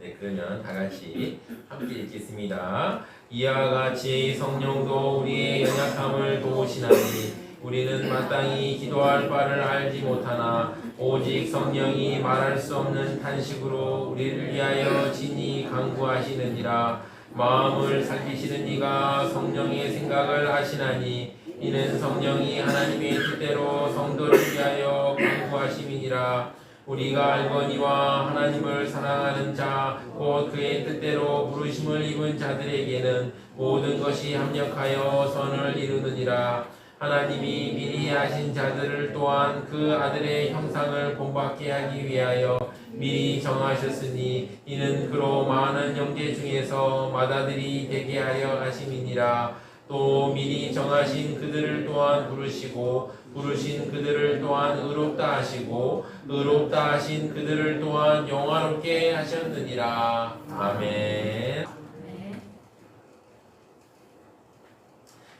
네, 그러면 다 같이 함께 읽겠습니다. 이와 같이 성령도 우리의 연약함을 도우시나니 우리는 마땅히 기도할 바를 알지 못하나 오직 성령이 말할 수 없는 탄식으로 우리를 위하여 진히 간구하시느니라. 마음을 살피시는 이가 성령의 생각을 아시나니 이는 성령이 하나님의 뜻대로 성도를 위하여 간구하심이니라. 우리가 알거니와 하나님을 사랑하는 자 곧 그의 뜻대로 부르심을 입은 자들에게는 모든 것이 합력하여 선을 이루느니라. 하나님이 미리 아신 자들을 또한 그 아들의 형상을 본받게 하기 위하여 미리 정하셨으니 이는 그로 많은 형제 중에서 맏아들이 되게 하려 하심이니라. 또 미리 정하신 그들을 또한 부르시고 부르신 그들을 또한 의롭다 하시고 의롭다 하신 그들을 또한 영화롭게 하셨느니라. 아멘.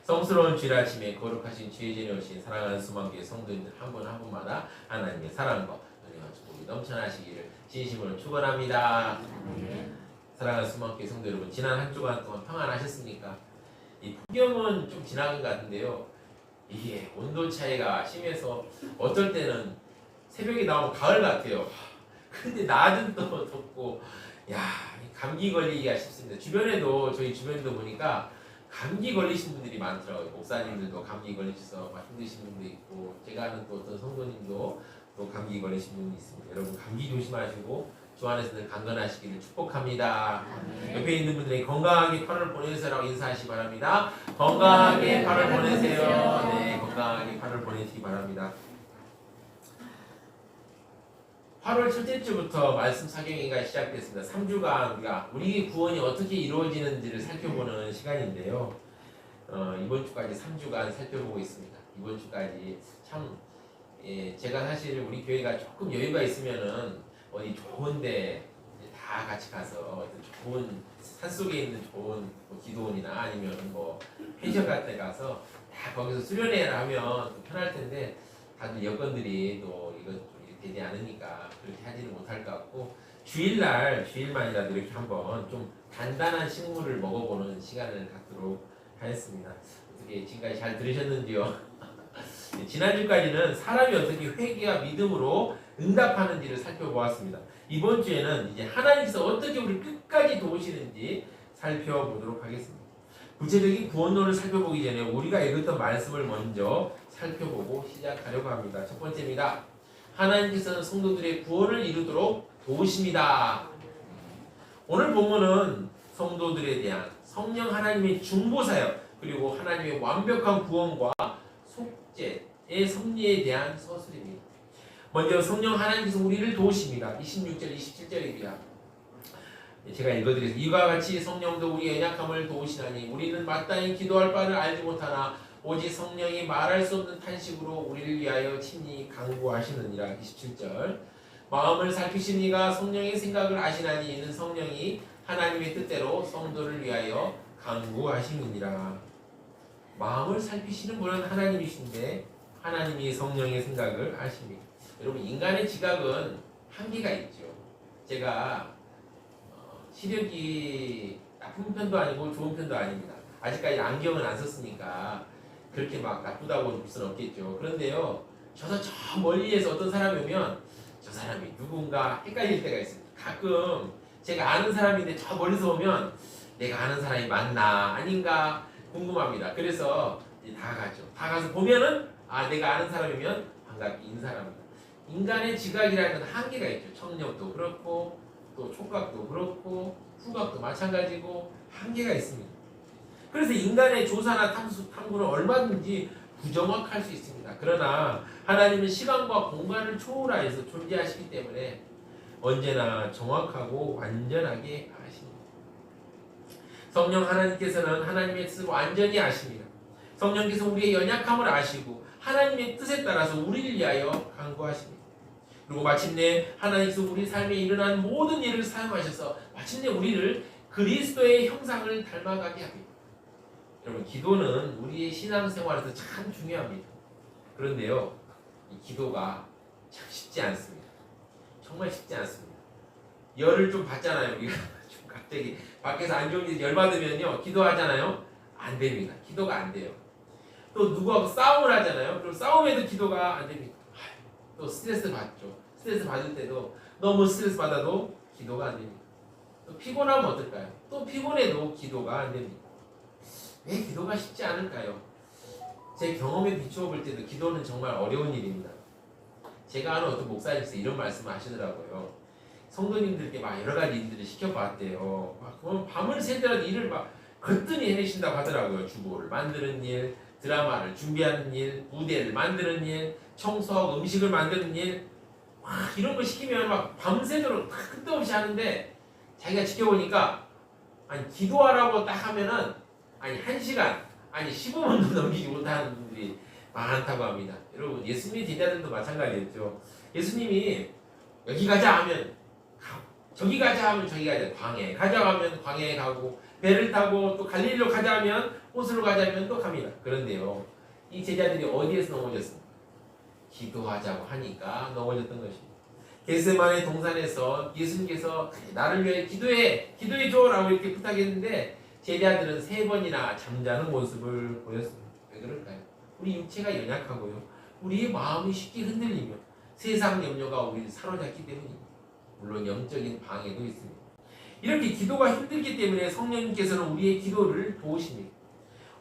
성스러운 주일 아침에 거룩하신 주의 전에 오신 사랑하는 수만교회 성도님들 한 분 한 분마다 하나님의 사랑과 은혜와 축복이 넘쳐나시기를 진심으로 축원합니다. 사랑하는 수만교회 성도 여러분, 지난 한 주간 동안 평안하셨습니까? 이 폭염은 좀 지나간 것 같은데요, 이게 온도 차이가 심해서 어떨 때는 새벽에 나오면 가을 같아요. 근데 낮은 또 덥고, 감기 걸리기가 쉽습니다. 주변에도, 저희 주변도 보니까 감기 걸리신 분들이 많더라고요. 목사님들도 감기 걸리셔서 막 힘드신 분도 있고, 제가 아는 또 어떤 성도님도 또 감기 걸리신 분이 있습니다. 여러분, 감기 조심하시고 주 안에서 늘 강건하시기를 축복합니다. 옆에 있는 분들에게 건강하게 8월 보내세요라고 인사하시기 바랍니다. 건강하게 8월 보내세요. 네, 건강하게 8월 보내시기 바랍니다. 8월 첫째 주부터 말씀 사경회가 시작됐습니다. 3주간 우리가 우리 구원이 어떻게 이루어지는지를 살펴보는 시간인데요. 이번 주까지 3주간 살펴보고 있습니다. 이번 주까지 참, 제가 사실 우리 교회가 조금 여유가 있으면은 어디 좋은데 다 같이 가서 좋은 산속에 있는 좋은 뭐 기도원이나 아니면 뭐 펜션 같은 데 가서 다 거기서 수련회를 하면 또 편할 텐데, 다들 여건들이 또 이거 좀 되지 않으니까 그렇게 하지는 못할 것 같고, 주일만이라도 이렇게 한번 좀 간단한 식물을 먹어보는 시간을 갖도록 하였습니다. 어떻게 지금까지 잘 들으셨는지요? 지난주까지는 사람이 어떻게 회개와 믿음으로 응답하는지를 살펴보았습니다. 이번 주에는 이제 하나님께서 어떻게 우리를 끝까지 도우시는지 살펴보도록 하겠습니다. 구체적인 구원론을 살펴보기 전에 우리가 읽었던 말씀을 먼저 살펴보고 시작하려고 합니다. 첫 번째입니다. 하나님께서는 성도들의 구원을 이루도록 도우십니다. 오늘 본문은 성도들에 대한 성령 하나님의 중보사역, 그리고 하나님의 완벽한 구원과 속죄의 섭리에 대한 서술입니다. 먼저 성령 하나님께서 우리를 도우십니다. 26절, 27절입니다. 제가 읽어드리겠습니다. 이와 같이 성령도 우리의 연약함을 도우시나니 우리는 마땅히 기도할 바를 알지 못하나 오직 성령이 말할 수 없는 탄식으로 우리를 위하여 친히 간구하시느니라. 27절. 마음을 살피신 이가 성령의 생각을 아시나니 이는 성령이 하나님의 뜻대로 성도를 위하여 간구하시느니라. 마음을 살피시는 분은 하나님이신데 하나님이 성령의 생각을 아십니다. 여러분, 인간의 지각은 한계가 있죠. 제가 시력이 나쁜 편도 아니고 좋은 편도 아닙니다. 아직까지 안경은 안 썼으니까 그렇게 막 나쁘다고 볼 수는 없겠죠. 그런데요, 저 멀리에서 어떤 사람이 오면 저 사람이 누군가 헷갈릴 때가 있습니다. 가끔 제가 아는 사람인데 저 멀리서 오면 내가 아는 사람이 맞나 아닌가 궁금합니다. 그래서 다 가죠. 다 가서 보면은 내가 아는 사람이면 반갑게 인사합니다. 인간의 지각이라는 건 한계가 있죠. 청력도 그렇고 또 촉각도 그렇고 후각도 마찬가지고 한계가 있습니다. 그래서 인간의 조사나 탐구는 얼마든지 부정확할 수 있습니다. 그러나 하나님은 시간과 공간을 초월하여서 존재하시기 때문에 언제나 정확하고 완전하게 아십니다. 성령 하나님께서는 하나님의 뜻을 완전히 아십니다. 성령께서 우리의 연약함을 아시고 하나님의 뜻에 따라서 우리를 위하여 간구하십니다. 그리고 마침내 하나님께서 우리 삶에 일어난 모든 일을 사용하셔서 마침내 우리를 그리스도의 형상을 닮아가게 합니다. 여러분, 기도는 우리의 신앙생활에서 참 중요합니다. 그런데요, 이 기도가 참 쉽지 않습니다. 정말 쉽지 않습니다. 열을 좀 받잖아요. 우리가 좀 갑자기 밖에서 안 좋은 일 열받으면요 기도하잖아요. 안 됩니다. 기도가 안 돼요. 또 누구하고 싸움을 하잖아요. 그럼 싸움에도 기도가 안 됩니다. 또 스트레스 받죠. 스트레스 받을 때도 너무 스트레스 받아도 기도가 안 됩니다. 또 피곤하면 어떨까요? 또 피곤해도 기도가 안 됩니다. 왜 기도가 쉽지 않을까요? 제 경험에 비추어 볼 때도 기도는 정말 어려운 일입니다. 제가 아는 어떤 목사님께서 이런 말씀을 하시더라고요. 성도님들께 막 여러 가지 일들을 시켜봤대요. 그럼 밤을 새더라도 일을 막 거뜬히 해내신다고 하더라고요. 주보를 만드는 일, 드라마를 준비하는 일, 무대를 만드는 일, 청소하고 음식을 만드는 일, 막 이런 거 시키면 막 밤새도록 끝도 없이 하는데 자기가 지켜보니까 아니 기도하라고 딱 하면은 아니 1시간 아니 15분도 넘기지 못하는 분들이 많다고 합니다. 여러분 예수님의 제자들도 마찬가지였죠. 예수님이 여기 가자 하면 저기 가자 하면 저기 가자, 광야에 가자 하면 광야에 가고, 배를 타고 또 갈릴리로 가자 하면 호수로 가자 하면 또 갑니다. 그런데요 이 제자들이 어디에서 넘어졌습니까? 기도하자고 하니까 넘어졌던 것입니다. 겟세마네 동산에서 예수님께서 나를 위해 기도해 줘라고 이렇게 부탁했는데 제자들은 3번이나 잠자는 모습을 보였습니다. 왜 그럴까요? 우리 육체가 연약하고요, 우리의 마음이 쉽게 흔들리며 세상 염려가 우리를 사로잡기 때문입니다. 물론 영적인 방해도 있습니다. 이렇게 기도가 힘들기 때문에 성령님께서는 우리의 기도를 도우십니다.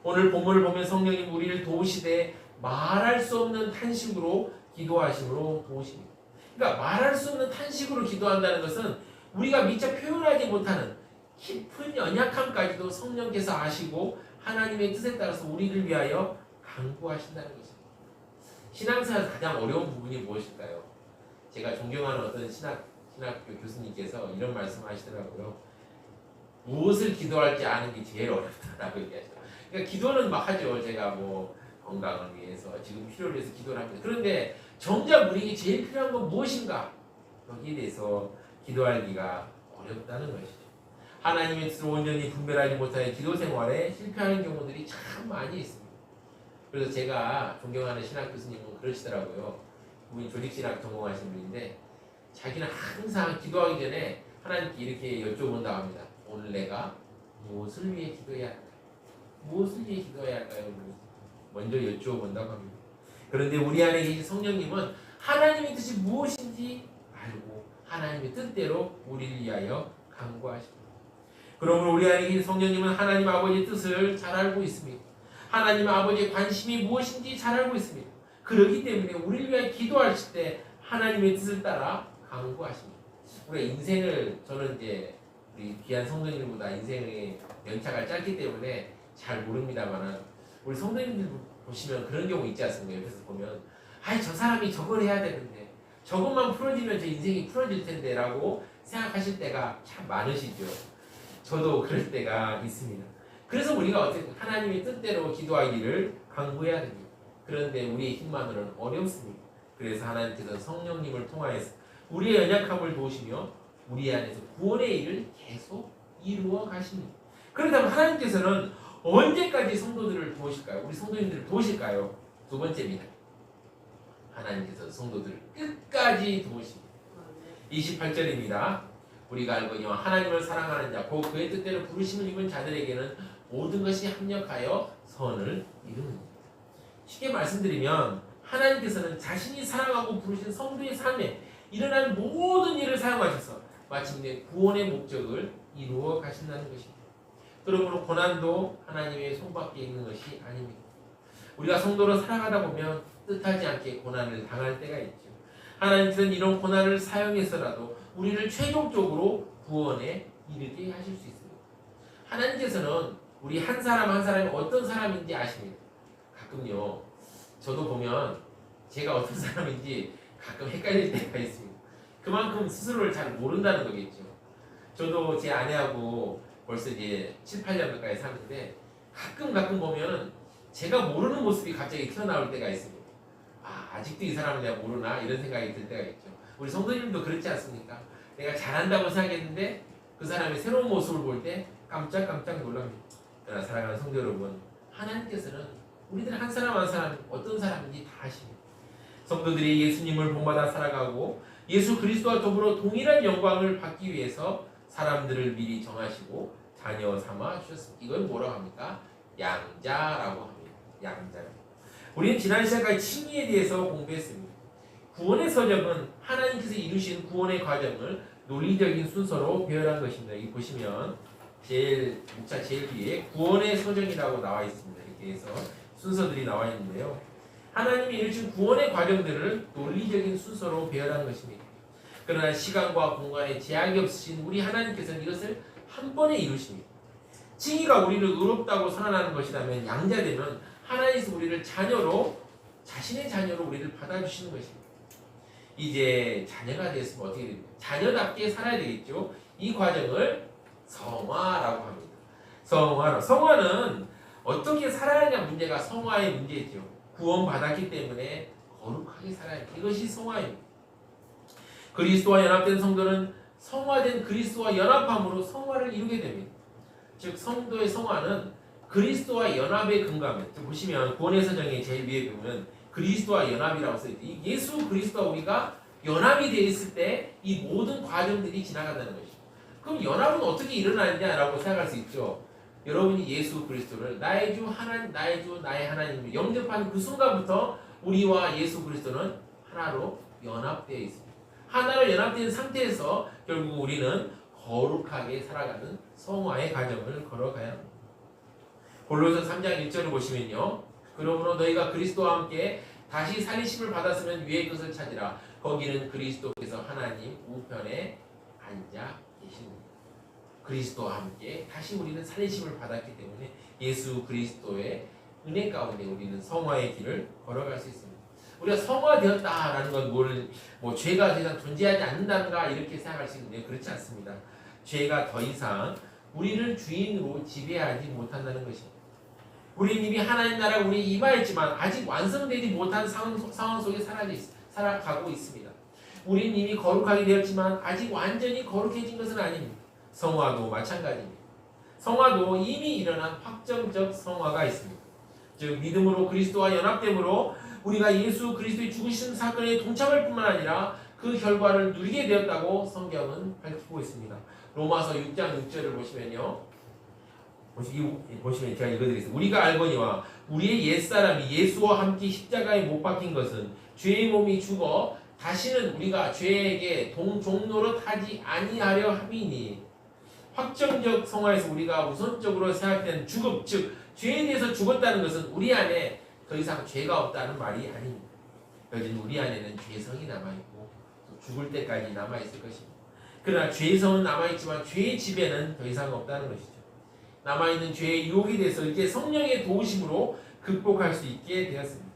오늘 본문을 보면 성령님 우리를 도우시되 말할 수 없는 탄식으로 기도하심으로 도우십니다. 그러니까 말할 수 없는 탄식으로 기도한다는 것은 우리가 미처 표현하지 못하는 깊은 연약함까지도 성령께서 아시고 하나님의 뜻에 따라서 우리를 위하여 간구하신다는 것입니다. 신앙생활에서 가장 어려운 부분이 무엇일까요? 제가 존경하는 어떤 신학교 교수님께서 이런 말씀을 하시더라고요. 무엇을 기도할지 아는 게 제일 어렵다라고 얘기하시더라고요. 그러니까 기도는 막 하죠. 제가 뭐 건강을 위해서 지금 필요를 위해서 기도를 합니다. 그런데 정작 우리에게 제일 필요한 건 무엇인가? 여기에 대해서 기도하기가 어렵다는 것이죠. 하나님의 뜻을 온전히 분별하지 못하여 기도 생활에 실패하는 경우들이 참 많이 있습니다. 그래서 제가 존경하는 신학 교수님은 그러시더라고요. 그분이 조직신학 전공하신 분인데 자기는 항상 기도하기 전에 하나님께 이렇게 여쭤본다고 합니다. 오늘 내가 무엇을 위해 기도해야 할까요? 무엇을 위해 기도해야 할까요? 먼저 여쭤본다고 합니다. 그런데 우리 안에 계신 성령님은 하나님의 뜻이 무엇인지 알고 하나님의 뜻대로 우리를 위하여 간구하십니다. 그러므로 우리 안에 계신 성령님은 하나님 아버지의 뜻을 잘 알고 있습니다. 하나님 아버지의 관심이 무엇인지 잘 알고 있습니다. 그렇기 때문에 우리를 위하여 기도하실 때 하나님의 뜻을 따라 간구하십니다. 우리가 인생을, 저는 이제 우리 귀한 성도님들보다 인생의 연차가 짧기 때문에 잘 모릅니다만 우리 성도님들 보시면 그런 경우 있지 않습니까? 옆에서 보면 아이 저 사람이 저걸 해야 되는데 저것만 풀어지면 제 인생이 풀어질 텐데 라고 생각하실 때가 참 많으시죠. 저도 그럴 때가 있습니다. 그래서 우리가 어쨌든 하나님의 뜻대로 기도하기를 간구해야 됩니다. 그런데 우리의 힘만으로는 어렵습니다. 그래서 하나님께서 성령님을 통하여서 우리의 연약함을 도우시며 우리 안에서 구원의 일을 계속 이루어 가십니다. 그렇다면 하나님께서는 언제까지 성도들을 도우실까요? 우리 성도님들을 도우실까요? 두 번째입니다. 하나님께서 성도들을 끝까지 도우십니다. 28절입니다. 우리가 알거니와 하나님을 사랑하는 자, 곧 그의 뜻대로 부르심을 입은 자들에게는 모든 것이 합력하여 선을 이루느니라. 쉽게 말씀드리면 하나님께서는 자신이 사랑하고 부르신 성도의 삶에 일어난 모든 일을 사용하셔서 마침내 구원의 목적을 이루어 가신다는 것입니다. 그러므로 고난도 하나님의 손밖에 있는 것이 아닙니다. 우리가 성도로 살아가다 보면 뜻하지 않게 고난을 당할 때가 있죠. 하나님께서는 이런 고난을 사용해서라도 우리를 최종적으로 구원에 이르게 하실 수 있습니다. 하나님께서는 우리 한 사람 한 사람이 어떤 사람인지 아십니다. 가끔요, 저도 보면 제가 어떤 사람인지 가끔 헷갈릴 때가 있습니다. 그만큼 스스로를 잘 모른다는 거겠죠. 저도 제 아내하고 벌써 이제 7, 8년 가까이 사는데 가끔 보면 제가 모르는 모습이 갑자기 튀어나올 때가 있습니다. 아직도 이 사람을 내가 모르나? 이런 생각이 들 때가 있죠. 우리 성도님도 그렇지 않습니까? 내가 잘한다고 생각했는데 그 사람의 새로운 모습을 볼 때 깜짝 놀랍니다. 그러나 사랑하는 성도 여러분, 하나님께서는 우리들 한 사람 한 사람 어떤 사람인지 다 아십니다. 성도들이 예수님을 본받아 살아가고 예수 그리스도와 더불어 동일한 영광을 받기 위해서 사람들을 미리 정하시고 자녀 삼아 주셨습니다. 이걸 뭐라고 합니까? 양자라고 합니다. 양자. 우리는 지난 시간까지 칭의에 대해서 공부했습니다. 구원의 서적은 하나님께서 이루신 구원의 과정을 논리적인 순서로 배열한 것입니다. 여기 보시면 목차 제일 위에 구원의 서적이라고 나와 있습니다. 이렇게 해서 순서들이 나와 있는데요. 하나님이 이루신 구원의 과정들을 논리적인 순서로 배열한 것입니다. 그러나 시간과 공간에 제약이 없으신 우리 하나님께서는 이것을 한 번에 이루십니다. 칭의가 우리를 의롭다고 선언하는 것이라면 양자되면 하나님께서 우리를 자신의 자녀로 우리를 받아주시는 것입니다. 이제 자녀가 되었으면 어떻게 됩니까? 자녀답게 살아야 되겠죠. 이 과정을 성화라고 합니다. 성화는 어떻게 살아야 하냐 문제가 성화의 문제죠. 구원받았기 때문에 거룩하게 살아야 합니다. 이것이 성화입니다. 그리스도와 연합된 성도는 성화된 그리스도와 연합함으로 성화를 이루게 됩니다. 즉 성도의 성화는 그리스도와 연합의 근거입니다. 보시면 구원의 서정의 제일 위에 보면 그리스도와 연합이라고 써있죠. 예수 그리스도와 우리가 연합이 되어 있을 때 이 모든 과정들이 지나간다는 것이죠. 그럼 연합은 어떻게 일어나느냐라고 생각할 수 있죠. 여러분이 예수 그리스도를 나의 주 하나님, 나의 주 나의 하나님을 영접하는 그 순간부터 우리와 예수 그리스도는 하나로 연합되어 있습니다. 하나로 연합된 상태에서 결국 우리는 거룩하게 살아가는 성화의 과정을 걸어가야 합니다. 골로새 3장 1절을 보시면요. 그러므로 너희가 그리스도와 함께 다시 살리심을 받았으면 위의 것을 찾으라. 거기는 그리스도께서 하나님 우편에 앉아 계십니다. 그리스도와 함께 다시 우리는 살리심을 받았기 때문에 예수 그리스도의 은혜 가운데 우리는 성화의 길을 걸어갈 수 있습니다. 우리가 성화되었다라는 건 죄가 더 이상 존재하지 않는다는가 이렇게 생각할 수 있는데 그렇지 않습니다. 죄가 더 이상 우리를 주인으로 지배하지 못한다는 것입니다. 우리는 이미 하나님 나라가 우리에 임하였지만 아직 완성되지 못한 상황 속에 살아가고 있습니다. 우리는 이미 거룩하게 되었지만 아직 완전히 거룩해진 것은 아닙니다. 성화도 마찬가지입니다. 성화도 이미 일어난 확정적 성화가 있습니다. 즉 믿음으로 그리스도와 연합됨으로 우리가 예수 그리스도의 죽으신 사건에 동참할 뿐만 아니라 그 결과를 누리게 되었다고 성경은 밝히고 있습니다. 로마서 6장 6절을 보시면 제가 읽어드리겠습니다. 우리가 알거니와 우리의 옛사람이 예수와 함께 십자가에 못 박힌 것은 죄의 몸이 죽어 다시는 우리가 죄에게 종노릇 하지 아니하려 함이니 확정적 성화에서 우리가 우선적으로 생각되는 죽음, 즉 죄에 대해서 죽었다는 것은 우리 안에 더 이상 죄가 없다는 말이 아닙니다. 여전히 우리 안에는 죄성이 남아있고 또 죽을 때까지 남아있을 것입니다. 그러나 죄성은 남아있지만 죄의 지배는 더 이상 없다는 것이죠. 남아있는 죄의 유혹에 대해서 이제 성령의 도우심으로 극복할 수 있게 되었습니다.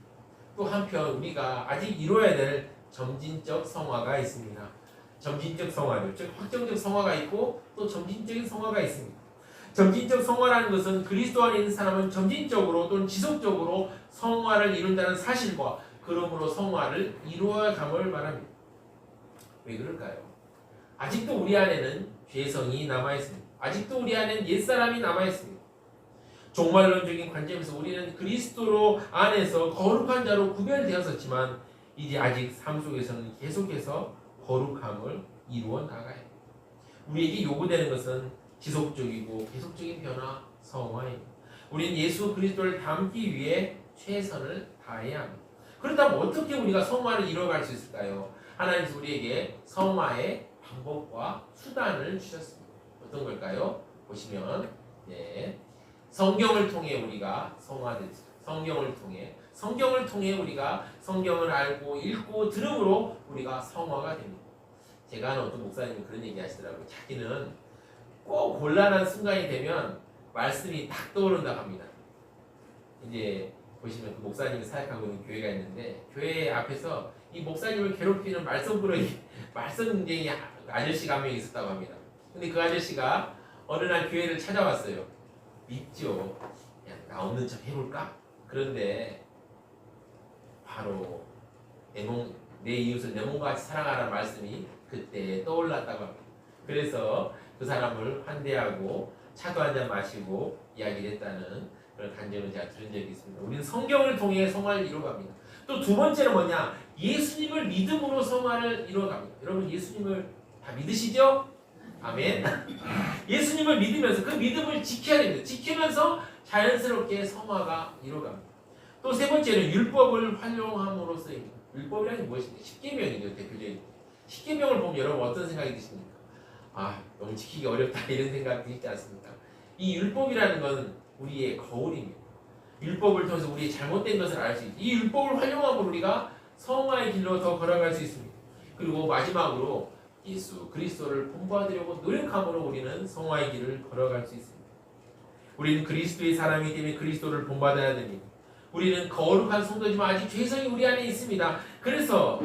또 한편 우리가 아직 이루어야 될 점진적 성화가 있습니다. 점진적 성화죠. 즉 확정적 성화가 있고 또 점진적인 성화가 있습니다. 점진적 성화라는 것은 그리스도 안에 있는 사람은 점진적으로 또는 지속적으로 성화를 이룬다는 사실과 그러므로 성화를 이루어감을 말합니다. 왜 그럴까요? 아직도 우리 안에는 죄성이 남아있습니다. 아직도 우리 안에는 옛사람이 남아있습니다. 종말론적인 관점에서 우리는 그리스도로 안에서 거룩한 자로 구별되었었지만 이제 아직 삶 속에서는 계속해서 거룩함을 이루어 나가야 합니다. 우리에게 요구되는 것은 지속적이고 계속적인 변화, 성화입니다. 우리는 예수 그리스도를 닮기 위해 최선을 다해야 합니다. 그렇다면 어떻게 우리가 성화를 이루어갈 수 있을까요? 하나님께서 우리에게 성화의 방법과 수단을 주셨습니다. 어떤 걸까요? 보시면 성경을 통해 우리가 성화됐습니다. 성경을 통해 우리가 성경을 알고 읽고 들음으로 우리가 성화가 됩니다. 제가 아는 어떤 목사님이 그런 얘기 하시더라고요. 자기는 꼭 곤란한 순간이 되면 말씀이 딱 떠오른다고 합니다. 이제 보시면 그 목사님이 사역하고 있는 교회가 있는데 교회 앞에서 이 목사님을 괴롭히는 말썽쟁이 아저씨가 한 명 있었다고 합니다. 근데 그 아저씨가 어느 날 교회를 찾아왔어요. 믿죠. 그냥 나 없는 척 해볼까? 그런데 바로 내 이웃을 내 몸과 같이 사랑하라는 말씀이 그때 떠올랐다고 합니다. 그래서 그 사람을 환대하고 차도 한잔 마시고 이야기를 했다는 그런 간증을 제가 들은 적이 있습니다. 우리는 성경을 통해 성화를 이루어갑니다. 또 두 번째는 뭐냐? 예수님을 믿음으로 성화를 이루어갑니다. 여러분 예수님을 다 믿으시죠? 아멘. 예수님을 믿으면서 그 믿음을 지켜야 됩니다. 지키면서 자연스럽게 성화가 이루어갑니다. 또 세 번째는 율법을 활용함으로써입니다. 율법이라는 게 무엇입니까? 십계명이죠. 대표적인 십계명을 보면 여러분 어떤 생각이 드십니까? 아 너무 지키기 어렵다 이런 생각 들지 않습니까? 이 율법이라는 건 우리의 거울입니다. 율법을 통해서 우리의 잘못된 것을 알 수 있다. 이 율법을 활용하면 우리가 성화의 길로 더 걸어갈 수 있습니다. 그리고 마지막으로 예수 그리스도를 본받으려고 노력함으로 우리는 성화의 길을 걸어갈 수 있습니다. 우리는 그리스도의 사람이기 때문에 그리스도를 본받아야 됩니다. 우리는 거룩한 성도지만 아직 죄성이 우리 안에 있습니다. 그래서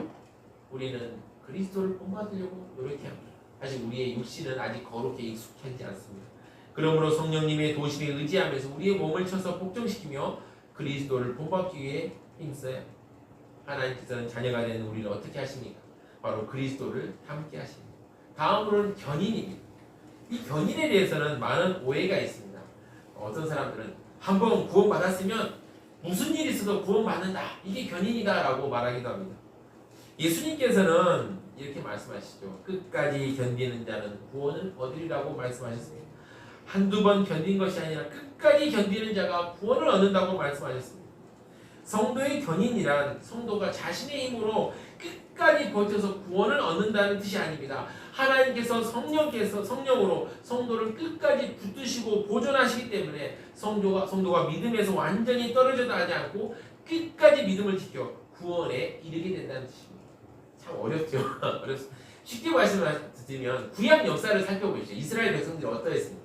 우리는 그리스도를 본받으려고 노력해야 합니다. 아직 우리의 육신은 아직 거룩에 익숙하지 않습니다. 그러므로 성령님의 도심에 의지하면서 우리의 몸을 쳐서 복종시키며 그리스도를 본받기 위해 힘써야 합니다. 하나님께서는 자녀가 되는 우리를 어떻게 하십니까? 바로 그리스도를 함께 하십니다. 다음으로는 견인입니다. 이 견인에 대해서는 많은 오해가 있습니다. 어떤 사람들은 한번 구원받았으면 무슨 일이 있어도 구원받는다. 이게 견인이다 라고 말하기도 합니다. 예수님께서는 이렇게 말씀하시죠. 끝까지 견디는 자는 구원을 얻으리라고 말씀하셨습니다. 한두 번 견딘 것이 아니라 끝까지 견디는 자가 구원을 얻는다고 말씀하셨습니다. 성도의 견인이란 성도가 자신의 힘으로 끝까지 버텨서 구원을 얻는다는 뜻이 아닙니다. 하나님께서 성령으로 성도를 끝까지 붙드시고 보존하시기 때문에 성도가 믿음에서 완전히 떨어져도 하지 않고 끝까지 믿음을 지켜 구원에 이르게 된다는 뜻입니다. 참 어렵죠. 어렵습니다. 쉽게 말씀드리면 구약 역사를 살펴보시죠. 이스라엘 백성들이 어떠했습니까?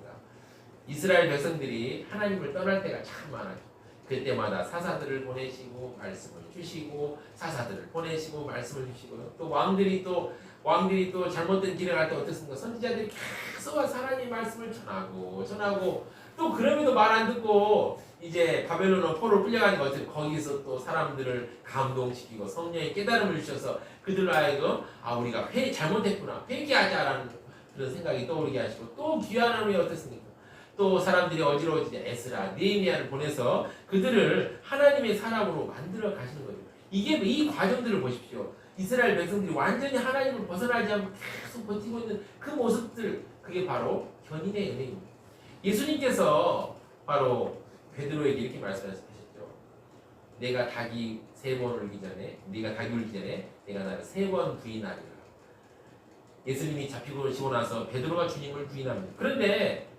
이스라엘 백성들이 하나님을 떠날 때가 참 많아요. 그때마다 사사들을 보내시고 말씀을 주시고 사사들을 보내시고 말씀을 주시고 또 왕들이 또 잘못된 길을 갈 때 어떻습니까? 선지자들이 계속 하나님의 말씀을 전하고 또 그럼에도 말 안 듣고 이제 바벨론으로 포로 끌려가니까 어떻게 거기서 또 사람들을 감동시키고 성령의 깨달음을 주셔서 그들로 하여금 우리가 잘못했구나 회개하자라는 그런 생각이 떠오르게 하시고 또 귀한 하나님이 어떻습니까? 또 사람들이 어지러워지자 에스라, 느헤미야를 보내서 그들을 하나님의 사람으로 만들어 가시는 거죠. 이 과정들을 보십시오. 이스라엘 백성들이 완전히 하나님을 벗어나지 않고 계속 버티고 있는 그 모습들, 그게 바로 견인의 은혜입니다. 예수님께서 바로 베드로에게 이렇게 말씀하셨죠. 내가 닭이 3번 울기 전에, 네가 닭이 울기 전에 내가 나를 3번 부인하리라. 예수님이 잡히고 나서 베드로가 주님을 부인합니다. 그런데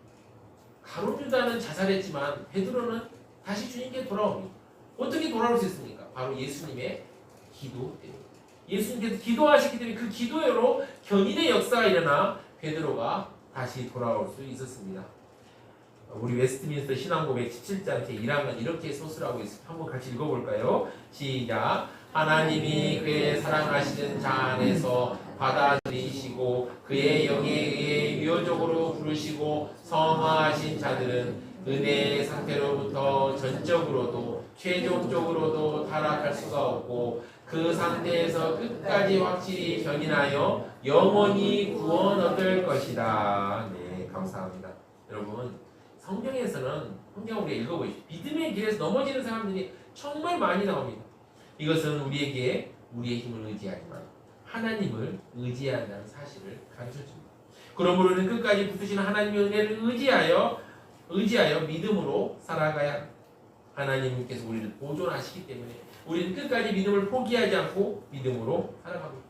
가룟 유다는 자살했지만 베드로는 다시 주님께 돌아옵니다. 어떻게 돌아올 수 있습니까? 바로 예수님의 기도 때문에. 예수님께서 기도하시기 때문에 그 기도로 견인의 역사가 일어나 베드로가 다시 돌아올 수 있었습니다. 우리 웨스트민스터 신앙고백 17장 제1항은 이렇게 소술하고 있습니다. 한번 같이 읽어볼까요? 시작. 하나님이 그의 사랑하시는 자 안에서 받아들이시고 그의 영에 의해 유효적으로 부르시고 성화하신 자들은 은혜의 상태로부터 전적으로도 최종적으로도 타락할 수가 없고 그 상태에서 끝까지 확실히 견인하여 영원히 구원 얻을 것이다. 네, 감사합니다. 여러분, 성경에서는 성경 우리가 읽어보십시오. 믿음의 길에서 넘어지는 사람들이 정말 많이 나옵니다. 이것은 우리에게 우리의 힘을 의지하지만 하나님을 의지해야 한다는 사실을 가르쳐줍니다. 그러므로 우리는 끝까지 붙으시는 하나님의 은혜를 의지하여 믿음으로 살아가야 합니다. 하나님께서 우리를 보존하시기 때문에 우리는 끝까지 믿음을 포기하지 않고 믿음으로 살아갑니다.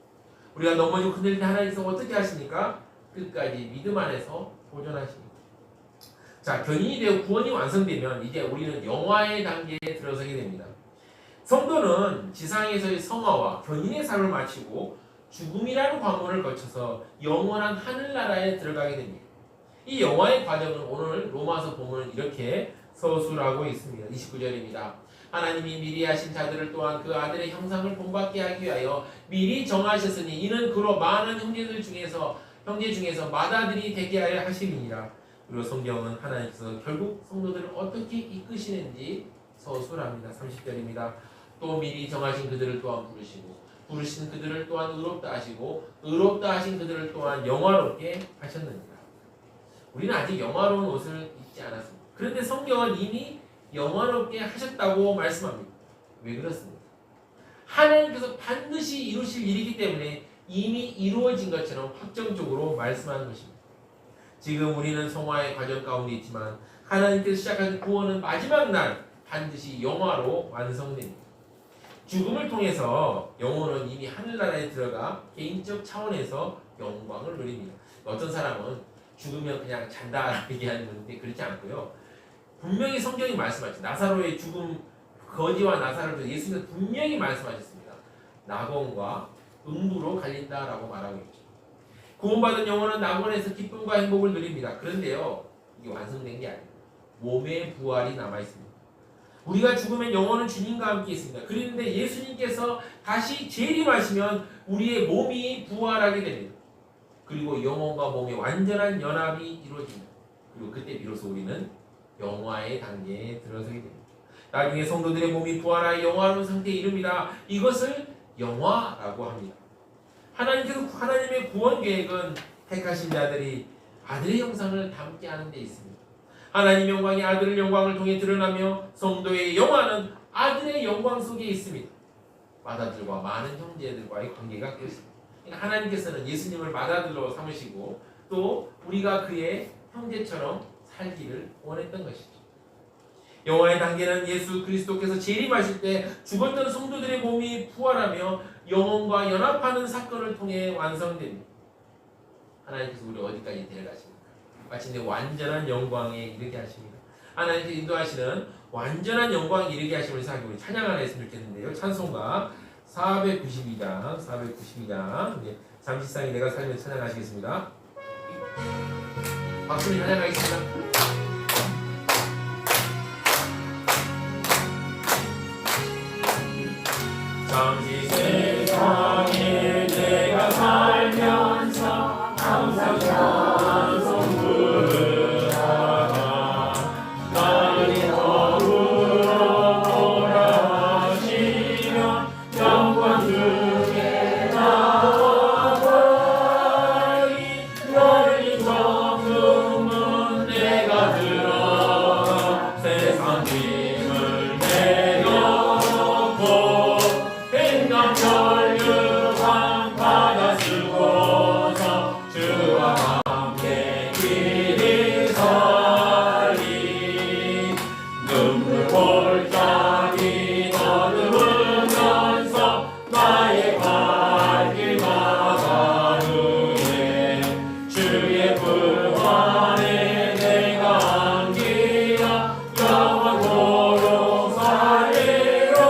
우리가 넘어지고 흔들릴 때 하나님께서 어떻게 하십니까? 끝까지 믿음 안에서 보존하십니다. 자, 견인이 되어 구원이 완성되면 이제 우리는 영화의 단계에 들어서게 됩니다. 성도는 지상에서의 성화와 견인의 삶을 마치고 죽음이라는 관문을 거쳐서 영원한 하늘나라에 들어가게 됩니다. 이 영화의 과정은 오늘 로마서 보면 이렇게 서술하고 있습니다. 29절입니다. 하나님이 미리 하신 자들을 또한 그 아들의 형상을 본받게 하기 위하여 미리 정하셨으니 이는 그로 많은 형제 중에서 맏아들이 되게 하려 하심이니라. 그리고 성경은 하나님께서 결국 성도들을 어떻게 이끄시는지 서술합니다. 30절입니다. 또 미리 정하신 그들을 또한 부르신 그들을 또한 의롭다 하시고 의롭다 하신 그들을 또한 영화롭게 하셨느니라. 우리는 아직 영화로운 옷을 입지 않았습니다. 그런데 성경은 이미 영화롭게 하셨다고 말씀합니다. 왜 그렇습니까? 하나님께서 반드시 이루실 일이기 때문에 이미 이루어진 것처럼 확정적으로 말씀하는 것입니다. 지금 우리는 성화의 과정 가운데 있지만 하나님께서 시작하신 구원은 마지막 날 반드시 영화로 완성됩니다. 죽음을 통해서 영혼은 이미 하늘나라에 들어가 개인적 차원에서 영광을 누립니다. 어떤 사람은 죽으면 그냥 잔다 얘기하는데 그렇지 않고요. 분명히 성경이 말씀하죠. 나사로의 죽음, 거지와 나사로를 예수님은 분명히 말씀하셨습니다. 낙원과 음부로 갈린다라고 말하고 있죠. 구원받은 영혼은 낙원에서 기쁨과 행복을 누립니다. 그런데요, 이게 완성된 게 아니에요. 몸의 부활이 남아있습니다. 우리가 죽으면 영혼은 주님과 함께 있습니다. 그런데 예수님께서 다시 재림하시면 우리의 몸이 부활하게 됩니다. 그리고 영혼과 몸의 완전한 연합이 이루어집니다. 그리고 그때 비로소 우리는 영화의 단계에 들어서게 됩니다. 나중에 성도들의 몸이 부활하여 영화로운 상태에 이릅니다. 이것을 영화라고 합니다. 하나님께서 하나님의 구원 계획은 택하신 자들이 아들의 형상을 담게 하는 데 있습니다. 하나님의 영광이 아들의 영광을 통해 드러나며 성도의 영화는 아들의 영광 속에 있습니다. 맏아들과 많은 형제들과의 관계가 그렇습니다. 그러니까 하나님께서는 예수님을 맏아들로 삼으시고 또 우리가 그의 형제처럼 살기를 원했던 것이죠. 영화의 단계는 예수 그리스도께서 재림하실 때 죽었던 성도들의 몸이 부활하며 영혼과 연합하는 사건을 통해 완성됩니다. 하나님께서 우리를 어디까지 데려가십니까? 마침내 완전한 영광에 이르게 하십니다. 하나님께서 인도하시는 완전한 영광에 이르게 하심을 생각해 우리 찬양 하나 했으면 좋겠는데요. 찬송가 492장 잠시상이 내가 살면 찬양하시겠습니다. 박수를 찬양하겠습니다. 잠시 세상에 내가 살면서 항상 찬송 부르다가 나를 거울로 보라 하시면 영광 중에 나와버리 열린 정금은 내가 들어 세상 짐을 내려놓고 혈류한 바다 쓰고서 주와 함께 길이 살리 눈물 골짜기 더듬으면서 나의 발길 나가누에 주의 부활에 내가 안기야 영원토록 살리로라.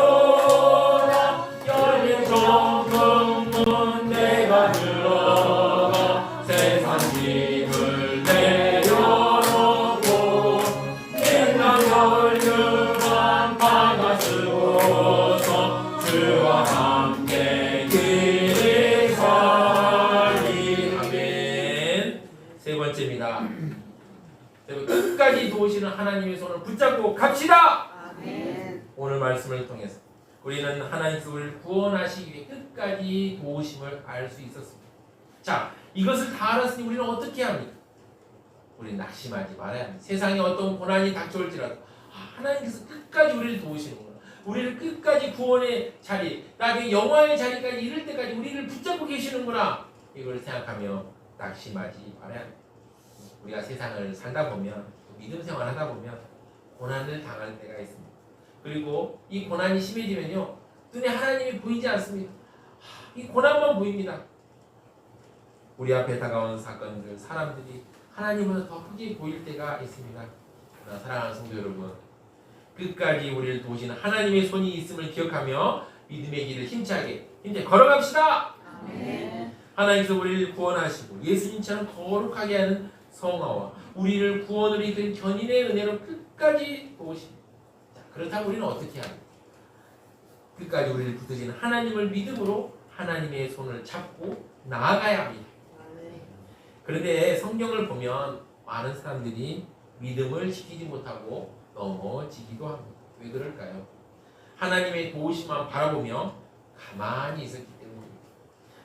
열린 정금문 내가 들어가 세상 짐을 내려놓고 냉각 혈류한 바다 쓰고서 주와 함께 길이 살리. 아멘. 세 번째입니다. 끝까지 도우시는 하나님의 손을 붙잡고 갑시다. 아멘. 오늘 말씀을 통해서 우리는 하나님께서 우리를 구원하시기 위해 끝까지 도우심을 알 수 있었습니다. 자, 이것을 다 알았으니 우리는 어떻게 합니까? 우리는 낙심하지 말아야 합니다. 세상에 어떤 고난이 닥쳐올지라도 하나님께서 끝까지 우리를 도우시는구나. 우리를 끝까지 구원의 자리, 나중에 영화의 자리까지 이를 때까지 우리를 붙잡고 계시는구나. 이걸 생각하며 낙심하지 말아야 합니다. 우리가 세상을 살다 보면, 믿음 생활 하다 보면 고난을 당할 때가 있습니다. 그리고 이 고난이 심해지면요, 눈에 하나님이 보이지 않습니다. 이 고난만 보입니다. 우리 앞에 다가온 사건들, 사람들이 하나님보다 더 크게 보일 때가 있습니다. 그러나 사랑하는 성도 여러분, 끝까지 우리를 도우시는 하나님의 손이 있음을 기억하며 믿음의 길을 힘차게 걸어갑시다. 아멘. 하나님께서 우리를 구원하시고 예수님처럼 거룩하게 하는 성화와 우리를 구원으로 이끈 견인의 은혜로 끝까지 도우십니다. 그렇다면 우리는 어떻게 합니까? 끝까지 우리를 붙드시는 하나님을 믿음으로 하나님의 손을 잡고 나아가야 합니다. 그런데 성경을 보면 많은 사람들이 믿음을 지키지 못하고 넘어지기도 합니다. 왜 그럴까요? 하나님의 도우심만 바라보며 가만히 있었기 때문입니다.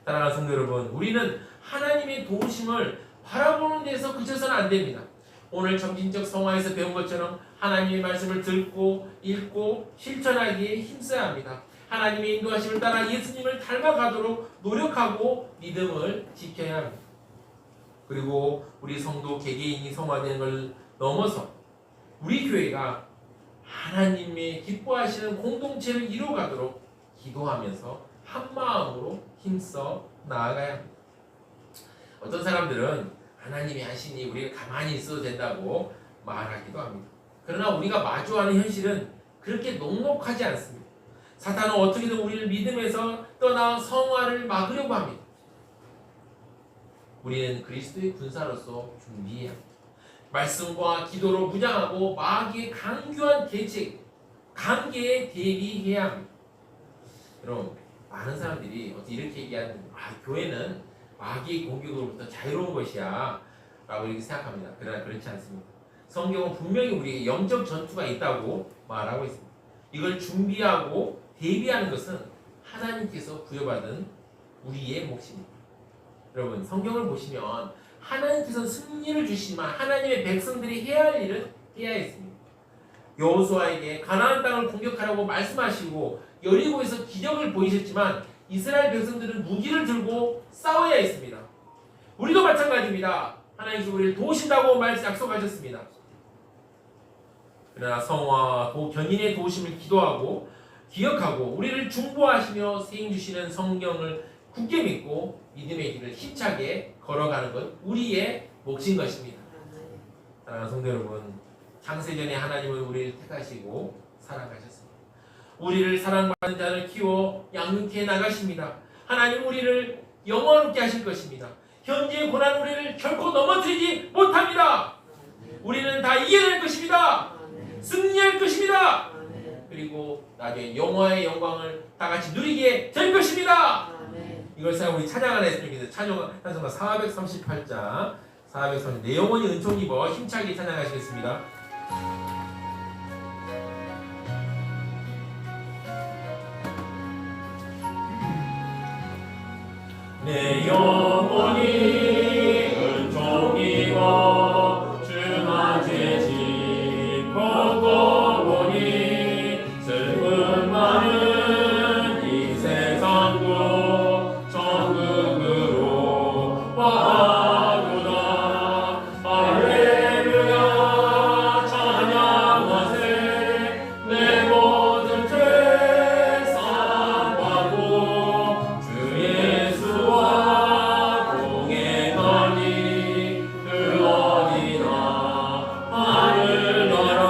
사랑하는 성도 여러분, 우리는 하나님의 도우심을 바라보는 데서 그쳐서는 안 됩니다. 오늘 점진적 성화에서 배운 것처럼 하나님의 말씀을 듣고 읽고 실천하기에 힘써야 합니다. 하나님의 인도하심을 따라 예수님을 닮아가도록 노력하고 믿음을 지켜야 합니다. 그리고 우리 성도 개개인이 성화되는 걸 넘어서 우리 교회가 하나님의 기뻐하시는 공동체를 이루어가도록 기도하면서 한 마음으로 힘써 나아가야 합니다. 어떤 사람들은 하나님이 하시니 우리가 가만히 있어도 된다고 말하기도 합니다. 그러나 우리가 마주하는 현실은 그렇게 녹록하지 않습니다. 사탄은 어떻게든 우리를 믿음에서 떠나 성화를 막으려고 합니다. 우리는 그리스도의 군사로서 준비해야 합니다. 말씀과 기도로 무장하고 마귀의 강교한 계책, 관계에 대비해야 합니다. 여러분, 많은 사람들이 어떻게 이렇게 얘기하는 교회는 마귀의 공격으로부터 자유로운 것이야 라고 이렇게 생각합니다. 그러나 그렇지 않습니다. 성경은 분명히 우리에게 영적 전투가 있다고 말하고 있습니다. 이걸 준비하고 대비하는 것은 하나님께서 부여받은 우리의 몫입니다. 여러분, 성경을 보시면 하나님께서는 승리를 주시지만 하나님의 백성들이 해야 할 일은 해야 했습니다. 여호수아에게 가나안 땅을 공격하라고 말씀하시고 여리고에서 기적을 보이셨지만 이스라엘 백성들은 무기를 들고 싸워야 했습니다. 우리도 마찬가지입니다. 하나님께서 우리를 도우신다고 약속하셨습니다. 그러나 성화, 견인의 도우심을 기도하고 기억하고 우리를 중보하시며 세임 주시는 성경을 굳게 믿고 믿음의 길을 힘차게 걸어가는 것 우리의 몫인 것입니다. 사랑하는 성도 여러분, 창세전에 하나님은 우리를 택하시고 사랑하셨습니다. 우리를 사랑받는 자를 키워 양육해 나가십니다. 하나님 우리를 영원롭게 하실 것입니다. 현재의 고난 우리를 결코 넘어뜨리지 못합니다. 우리는 다 이겨낼 것입니다. 승리할 것입니다. 그리고 나중에 영화의 영광을 다 같이 누리게 될 것입니다. 이걸 생각하고 우리 찬양을 했습니다. 찬송가 438장 430 내 영혼이 은총 입어 힘차게 찬양하시겠습니다. 내 영혼이 은총 입어 주만 죄짐 벗고 보니 슬픈 많은 이 세상도 천국으로 와구나. 할렐루야 찬양하세. 내 모든 죄 사함받고 주 예수와 동행하니 그 어디나 하늘나라.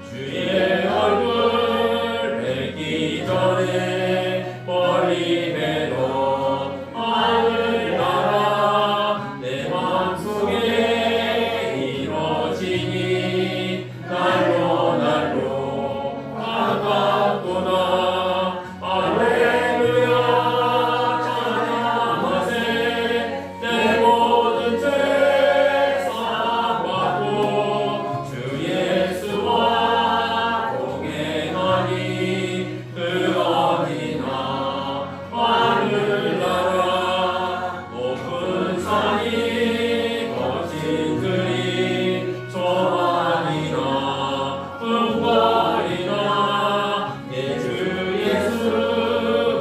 주의 얼굴 뵙기 전에 멀리 뵈던 하늘나라 내 맘속에 이뤄지니 날로 가깝구나. 할렐루야 찬양하세. 내 모든 죄 사함받고 주 예수와 동행하니 그 어디나 하늘나라. 높은 산이 거친 들이 조만이나 흥거리나 내 주 예수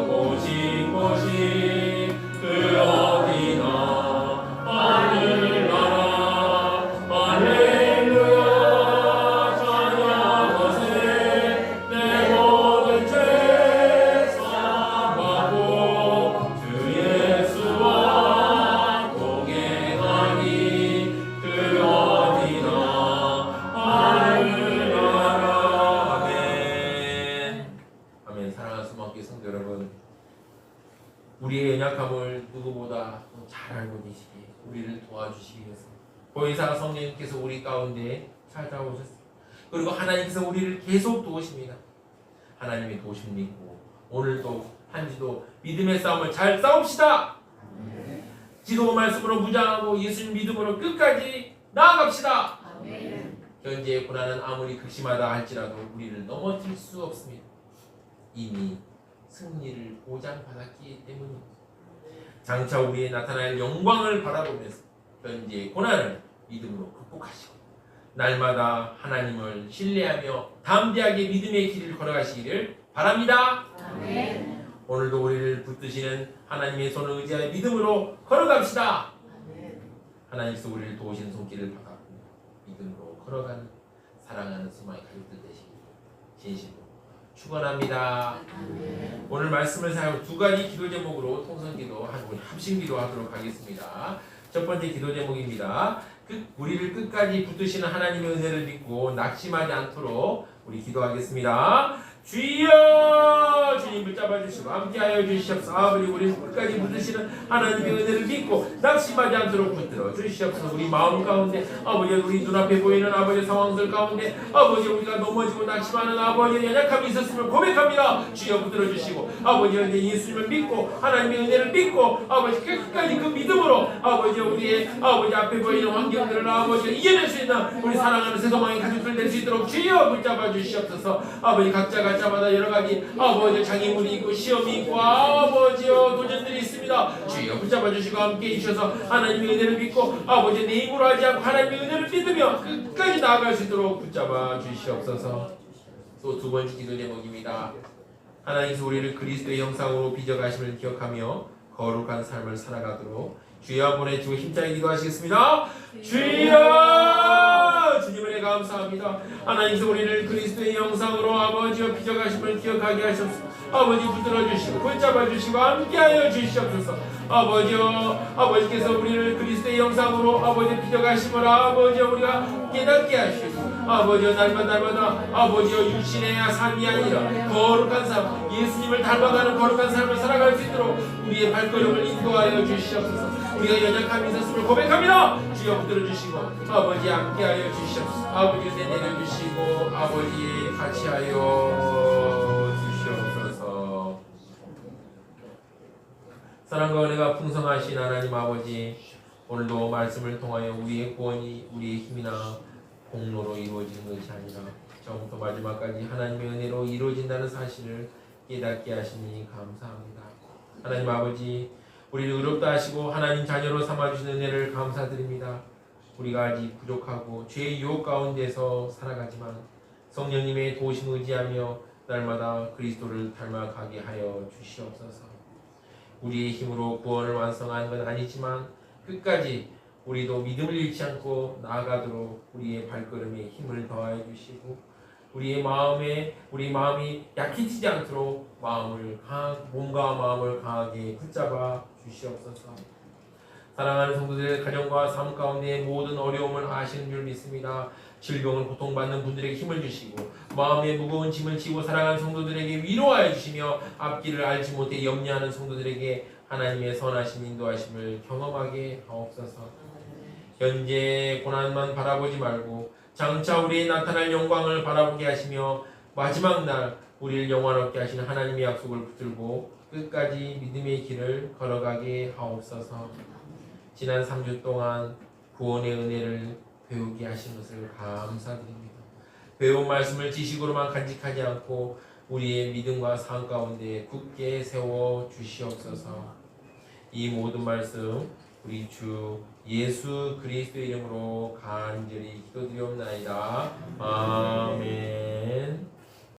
오신 곳이 그 어디나 하늘나라. 할렐루야 찬양하세. 내 모든 죄 사함받고 주 예수와 동행하니 그 어디나 하늘나라. 아멘. 아멘. 사랑하는 수목교회 성도 여러분, 우리의 연약함을 누구보다 더 잘 알고 계시기에 우리를 도와주시기 위해서 보혜사 성령님께서 우리 가운데 찾아오셨습니다. 그리고 하나님께서 우리를 계속 도우십니다. 하나님의 도우심을 믿고 오늘도 한 주도 믿음의 싸움을 잘 싸웁시다. 기도 말씀으로 무장하고 예수님 믿음으로 끝까지 나아갑시다. 현재의 고난은 아무리 극심하다 할지라도 우리를 넘어질 수 없습니다. 이미 승리를 보장받았기 때문입니다. 장차 우리에 나타날 영광을 바라보면서 현재의 고난을 믿음으로 극복하시고 날마다 하나님을 신뢰하며 담대하게 믿음의 길을 걸어가시기를 바랍니다. 아멘. 오늘도 우리를 붙드시는 하나님의 손을 의지하여 믿음으로 걸어갑시다. 하나님께서 우리를 도우시는 손길을 받았고 믿음으로 걸어가는 사랑하는 수많은 가족들 되시길 진심으로 축원합니다. 오늘 말씀을 사용 두 가지 기도 제목으로 통성기도 하고 합심기도 하도록 하겠습니다. 첫 번째 기도 제목입니다. 우리를 끝까지 붙드시는 하나님의 은혜를 믿고 낙심하지 않도록 우리 기도하겠습니다. 주여 주님 붙잡아 주시고 함께하여 주시옵소서. 아버지 우리를 끝까지 붙드시는 하나님의 은혜를 믿고 낙심하지 않도록 붙들어 주시옵소서. 우리 마음 가운데 아버지 우리 눈앞에 보이는 아버지 상황들 가운데 아버지 우리가 넘어지고 낙심하는 아버지 연약함이 있었음을 고백합니다. 주여 붙들어 주시고 아버지 예수님을 믿고 하나님의 은혜를 믿고 아버지 끝까지 그 믿음으로 아버지 우리의 아버지 앞에 보이는 환경들을 아버지 이겨낼 수 있는 우리 사랑하는 세소망의 가족들 될 수 있도록 주여 붙잡아 주시옵소서. 아버지 각자가 자마다 여러 가지 아버지 장애물이 있고 시험이 있고 아버지여 도전들이 있습니다. 주여 붙잡아 주시고 함께 해주셔서 하나님의 은혜를 믿고 아버지 내 힘으로 하지 않고 하나님의 은혜를 믿으며 끝까지 나아갈 수 있도록 붙잡아 주시옵소서. 또 두 번째 기도 제목입니다. 하나님께서 우리를 그리스도의 형상으로 빚어가심을 기억하며 거룩한 삶을 살아가도록 주여 보내주고 힘차게 기도하시겠습니다. 주여 주님 은혜 감사합니다. 하나님께서 우리를 그리스도의 형상으로 아버지와 빚어가심을 기억하게 하셨소. 아버지 붙들어 주시고 붙잡아 주시고 함께하여 주시옵소서. 아버지께서 우리를 그리스도의 형상으로 아버지 빚어가심을 아버지 우리가 깨닫게 하시고 아버지 날마다 아버지 육신의 삶이 아니라 거룩한 삶 예수님을 닮아가는 거룩한 삶을 살아갈 수 있도록 우리의 발걸음을 인도하여 주시옵소서. 우리가 연약함이 있었음을 고백합니다. 주여 붙들어 주시고 아버지 함께하여 주시옵소서. 아버지 은혜 내려주시고 아버지 같이하여 주시옵소서. 사랑과 은혜가 풍성하신 하나님 아버지 오늘도 말씀을 통하여 우리의 구원이 우리의 힘이나 공로로 이루어지는 것이 아니라 처음부터 마지막까지 하나님의 은혜로 이루어진다는 사실을 깨닫게 하시니 감사합니다. 하나님 아버지 우리를 의롭다 하시고 하나님 자녀로 삼아주신 은혜를 감사드립니다. 우리가 아직 부족하고 죄의 유혹 가운데서 살아가지만 성령님의 도우심을 의지하며 날마다 그리스도를 닮아가게 하여 주시옵소서. 우리의 힘으로 구원을 완성하는 건 아니지만 끝까지 우리도 믿음을 잃지 않고 나아가도록 우리의 발걸음에 힘을 더하여 주시고 우리 마음이 약해지지 않도록 몸과 마음을 강하게 붙잡아 주시옵소서. 사랑하는 성도들의 가정과 삶 가운데 모든 어려움을 아시는 줄 믿습니다. 질병을 고통받는 분들에게 힘을 주시고 마음의 무거운 짐을 지고 사랑하는 성도들에게 위로하여 주시며 앞길을 알지 못해 염려하는 성도들에게 하나님의 선하신 인도하심을 경험하게 하옵소서. 현재 고난만 바라보지 말고 장차 우리의 나타날 영광을 바라보게 하시며 마지막 날 우리를 영원롭게 하시는 하나님의 약속을 붙들고 끝까지 믿음의 길을 걸어가게 하옵소서. 지난 3주 동안 구원의 은혜를 배우게 하신 것을 감사드립니다. 배운 말씀을 지식으로만 간직하지 않고 우리의 믿음과 삶 가운데 굳게 세워 주시옵소서. 이 모든 말씀 우리 주 예수 그리스도의 이름으로 간절히 기도드리옵나이다. 아멘.